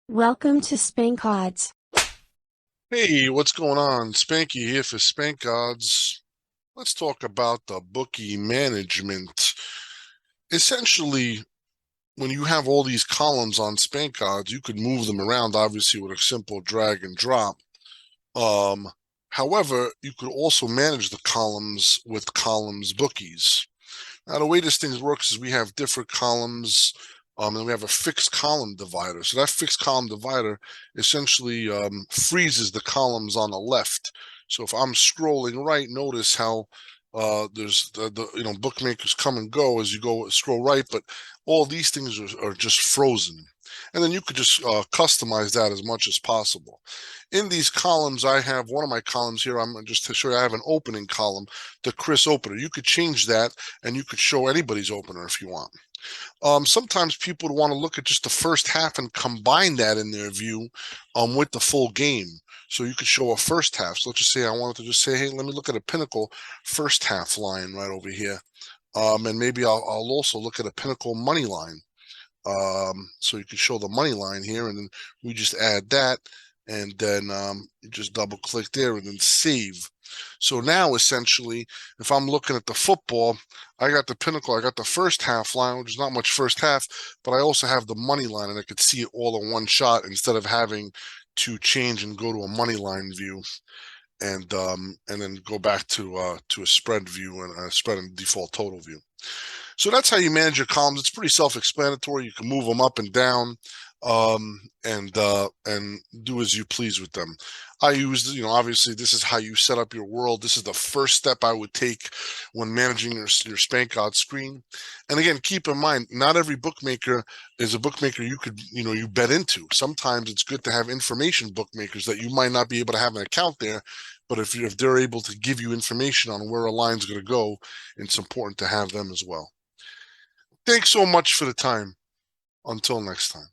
Welcome to Spank Odds. Hey, what's going on? Spanky here for Spank Odds. Let's talk about the bookie management. Essentially, when you have all these columns on Spank Odds, you could move them around, obviously, with a simple drag and drop. Um, However, you could also manage the columns with columns bookies. Now, the way this thing works is we have different columns, and we have a fixed column divider. So that fixed column divider essentially freezes the columns on the left. So if I'm scrolling right, notice how there's the bookmakers come and go as you go scroll right, but all these things are just frozen. And then you could just customize that as much as possible. In these columns, I have one of my columns here. I'm just to show you, I have an opening column, the Chris opener. You could change that and you could show anybody's opener if you want. Sometimes people want to look at just the first half and combine that in their view with the full game. So you could show a first half. So let's just say I wanted to just say, hey, let me look at a Pinnacle first half line right over here. And maybe I'll also look at a Pinnacle money line. So you can show the money line here, and then we just add that, and then you just double click there and then save. So now essentially, if I'm looking at the football, I got the Pinnacle, I got the first half line, which is not much first half, but I also have the money line, and I could see it all in one shot instead of having to change and go to a money line view and then go back to a spread view and a spread and default total view. So that's how you manage your columns. It's pretty self-explanatory. You can move them up and down, and do as you please with them. I use, obviously this is how you set up your world. This is the first step I would take when managing your Spank Odds screen. And again, keep in mind, not every bookmaker is a bookmaker you could, you bet into. Sometimes it's good to have information bookmakers that you might not be able to have an account there, but if they're able to give you information on where a line's going to go, it's important to have them as well. Thanks so much for the time. Until next time.